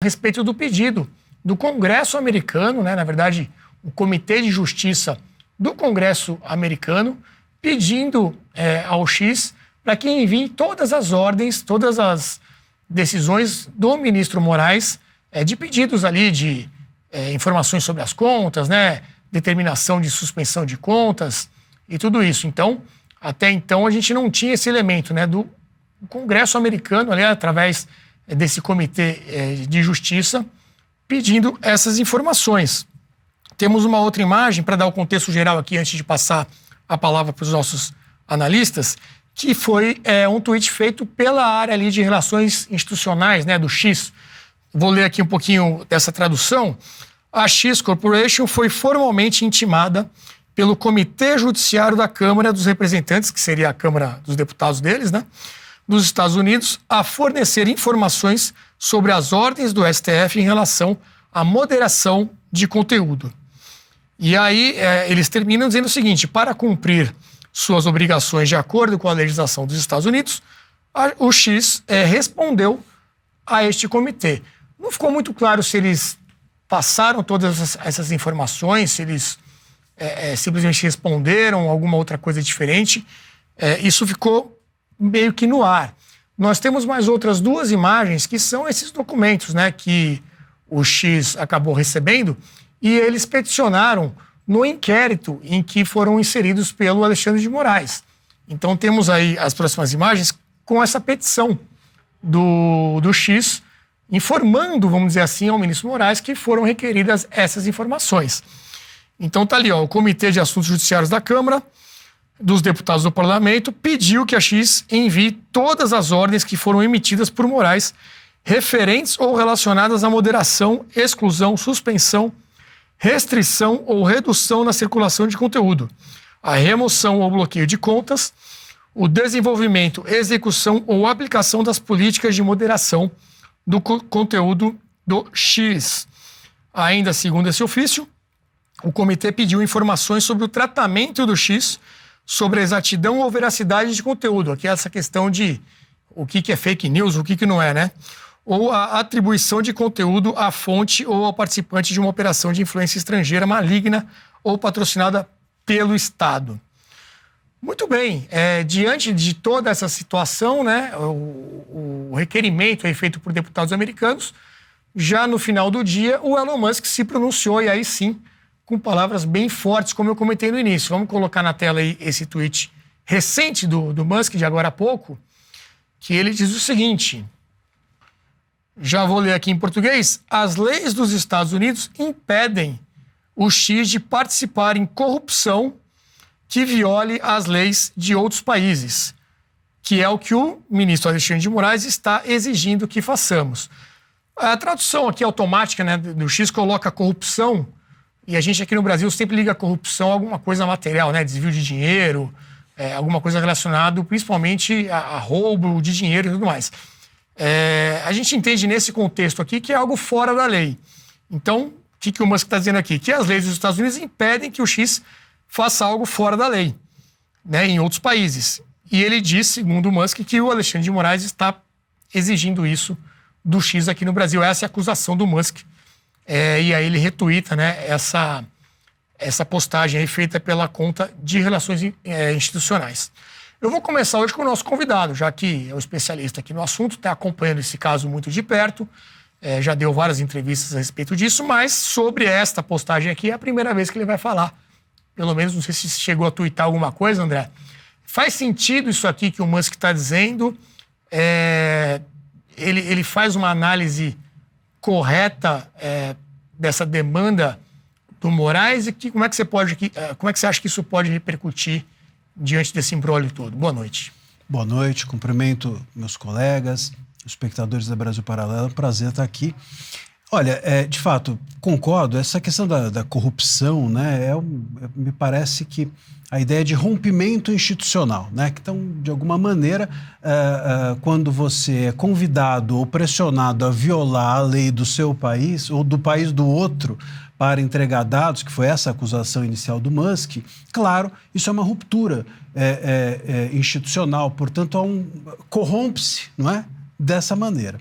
a respeito do pedido do Congresso americano, né, na verdade, o Comitê de Justiça do Congresso americano, pedindo ao X para que envie todas as ordens, todas as decisões do ministro Moraes, de pedidos ali de informações sobre as contas, né, determinação de suspensão de contas e tudo isso. Então, até então, a gente não tinha esse elemento, né, do Congresso americano, ali, através desse Comitê de Justiça, pedindo essas informações. Temos uma outra imagem para dar o contexto geral aqui, antes de passar a palavra para os nossos analistas, que foi um tweet feito pela área ali de relações institucionais, né, do X. Vou ler aqui um pouquinho dessa tradução. A X Corporation foi formalmente intimada pelo Comitê Judiciário da Câmara dos Representantes, que seria a Câmara dos Deputados deles, né, dos Estados Unidos, a fornecer informações sobre as ordens do STF em relação à moderação de conteúdo. E aí eles terminam dizendo o seguinte: para cumprir suas obrigações de acordo com a legislação dos Estados Unidos, o X respondeu a este comitê. Não ficou muito claro se eles passaram todas essas informações, se eles simplesmente responderam alguma outra coisa diferente. Isso ficou meio que no ar. Nós temos mais outras duas imagens que são esses documentos, né, que o X acabou recebendo, e eles peticionaram no inquérito em que foram inseridos pelo Alexandre de Moraes. Então temos aí as próximas imagens com essa petição do X, informando, vamos dizer assim, ao ministro Moraes que foram requeridas essas informações. Então tá ali, ó, o Comitê de Assuntos Judiciários da Câmara dos Deputados do Parlamento pediu que a X envie todas as ordens que foram emitidas por Moraes referentes ou relacionadas à moderação, exclusão, suspensão, restrição ou redução na circulação de conteúdo, a remoção ou bloqueio de contas, o desenvolvimento, execução ou aplicação das políticas de moderação do conteúdo do X. Ainda segundo esse ofício, o comitê pediu informações sobre o tratamento do X, sobre a exatidão ou veracidade de conteúdo, aqui é essa questão de o que é fake news, o que não é, né? Ou a atribuição de conteúdo à fonte ou ao participante de uma operação de influência estrangeira maligna ou patrocinada pelo Estado. Muito bem, diante de toda essa situação, né, o requerimento é feito por deputados americanos. Já no final do dia, o Elon Musk se pronunciou, e aí sim, com palavras bem fortes, como eu comentei no início. Vamos colocar na tela aí esse tweet recente do Musk, de agora a pouco, que ele diz o seguinte... Já vou ler aqui em português. As leis dos Estados Unidos impedem o X de participar em corrupção que viole as leis de outros países, que é o que o ministro Alexandre de Moraes está exigindo que façamos. A tradução aqui automática, né, do X coloca corrupção, e a gente aqui no Brasil sempre liga a corrupção a alguma coisa material, né, desvio de dinheiro, alguma coisa relacionada principalmente a roubo de dinheiro e tudo mais. A gente entende nesse contexto aqui que é algo fora da lei. Então, o que o Musk está dizendo aqui? Que as leis dos Estados Unidos impedem que o X faça algo fora da lei, né, em outros países. E ele diz, segundo o Musk, que o Alexandre de Moraes está exigindo isso do X aqui no Brasil. Essa é a acusação do Musk. E aí ele retuita, né, essa postagem aí feita pela conta de relações institucionais. Eu vou começar hoje com o nosso convidado, já que é o especialista aqui no assunto, está acompanhando esse caso muito de perto, já deu várias entrevistas a respeito disso, mas sobre esta postagem aqui é a primeira vez que ele vai falar. Pelo menos, não sei se chegou a tuitar alguma coisa, André. Faz sentido isso aqui que o Musk está dizendo? Ele faz uma análise correta dessa demanda do Moraes e como é que você acha que isso pode repercutir diante desse imbróglio todo? Boa noite. Boa noite, cumprimento meus colegas, espectadores da Brasil Paralelo, é um prazer estar aqui. Olha, de fato, concordo, essa questão da corrupção, né, me parece que a ideia de rompimento institucional, né, que então, de alguma maneira, quando você é convidado ou pressionado a violar a lei do seu país ou do país do outro, para entregar dados, que foi essa a acusação inicial do Musk, claro, isso é uma ruptura institucional, portanto, corrompe-se, não é? dessa maneira.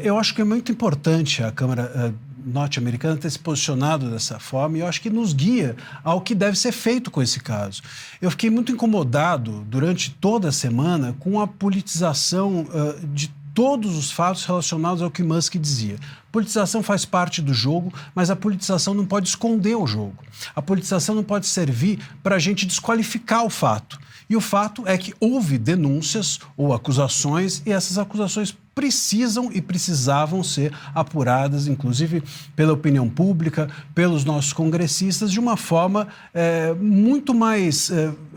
Eu acho que é muito importante a Câmara norte-americana ter se posicionado dessa forma e eu acho que nos guia ao que deve ser feito com esse caso. Eu fiquei muito incomodado durante toda a semana com a politização de todos os fatos relacionados ao que Musk dizia. Politização faz parte do jogo, mas a politização não pode esconder o jogo. A politização não pode servir para a gente desqualificar o fato. E o fato é que houve denúncias ou acusações e essas acusações precisam e precisavam ser apuradas, inclusive pela opinião pública, pelos nossos congressistas, de uma forma muito mais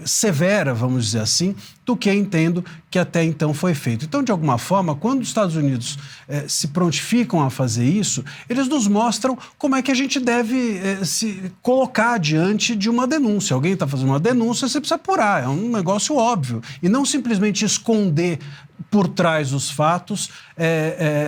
severa, vamos dizer assim, do que entendo que até então foi feito. Então, de alguma forma, quando os Estados Unidos se prontificam a fazer isso, eles nos mostram como é que a gente deve se colocar diante de uma denúncia. Alguém está fazendo uma denúncia, você precisa apurar, é um negócio óbvio. E não simplesmente esconder por trás dos fatos,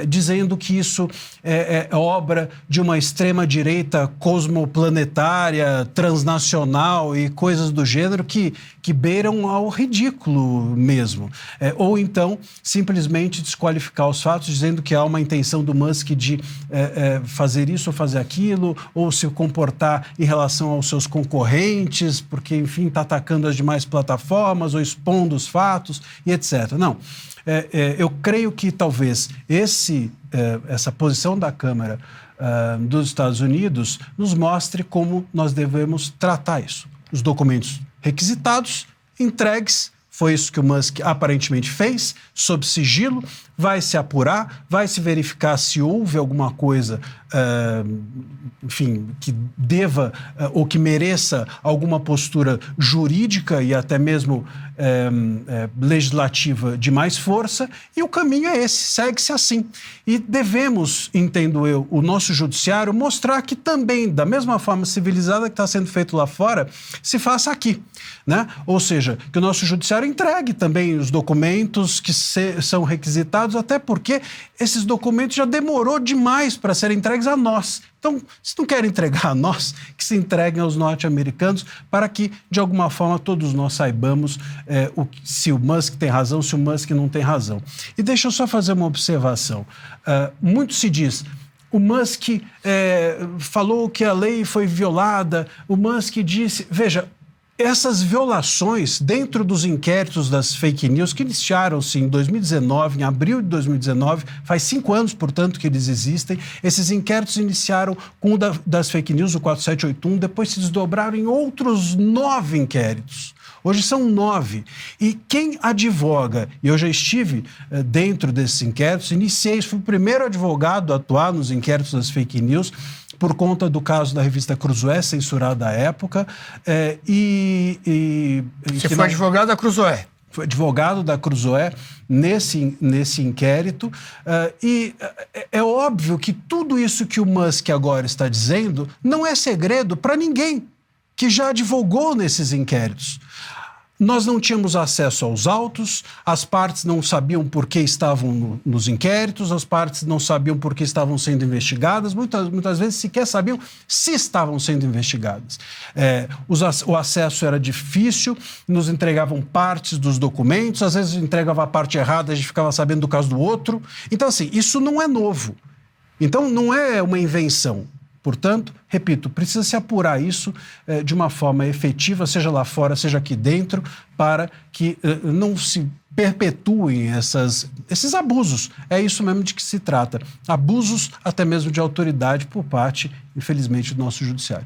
dizendo que isso é obra de uma extrema-direita cosmoplanetária, transnacional e coisas do gênero que beiram ao ridículo mesmo. Ou então, simplesmente desqualificar os fatos, dizendo que há uma intenção do Musk de fazer isso ou fazer aquilo, ou se comportar em relação aos seus concorrentes, porque, enfim, está atacando as demais plataformas ou expondo os fatos e etc. Não. Eu creio que talvez essa posição da Câmara dos Estados Unidos nos mostre como nós devemos tratar isso. Os documentos requisitados, entregues, foi isso que o Musk aparentemente fez, sob sigilo, vai se apurar, vai se verificar se houve alguma coisa, enfim, que deva ou que mereça alguma postura jurídica e até mesmo legislativa de mais força, e o caminho é esse, segue-se assim. E devemos, entendo eu, o nosso judiciário mostrar que também, da mesma forma civilizada que está sendo feito lá fora, se faça aqui, né? Ou seja, que o nosso judiciário entregue também os documentos que são requisitados, até porque esses documentos já demorou demais para serem entregues a nós. Então, se não querem entregar a nós, que se entreguem aos norte-americanos para que, de alguma forma, todos nós saibamos se o Musk tem razão, se o Musk não tem razão. E deixa eu só fazer uma observação. Muito se diz, o Musk falou que a lei foi violada, o Musk disse... Veja, essas violações dentro dos inquéritos das fake news que iniciaram-se em 2019, em abril de 2019, faz 5 anos, portanto, que eles existem. Esses inquéritos iniciaram com o das fake news, o 4781, depois se desdobraram em outros 9 inquéritos. Hoje são 9. E quem advoga, e eu já estive dentro desses inquéritos, fui o primeiro advogado a atuar nos inquéritos das fake news, por conta do caso da revista Cruzoé, censurada à época. Você foi advogado da Cruzoé? Foi advogado da Cruzoé nesse inquérito. É óbvio que tudo isso que o Musk agora está dizendo não é segredo para ninguém que já advogou nesses inquéritos. Nós não tínhamos acesso aos autos, as partes não sabiam por que estavam nos inquéritos, as partes não sabiam por que estavam sendo investigadas, muitas vezes sequer sabiam se estavam sendo investigadas. O acesso era difícil, nos entregavam partes dos documentos, às vezes entregava a parte errada, a gente ficava sabendo do caso do outro. Então, assim, isso não é novo. Então, não é uma invenção. Portanto, repito, precisa se apurar isso de uma forma efetiva, seja lá fora, seja aqui dentro, para que não se perpetuem esses abusos. É isso mesmo de que se trata. Abusos até mesmo de autoridade por parte, infelizmente, do nosso judiciário.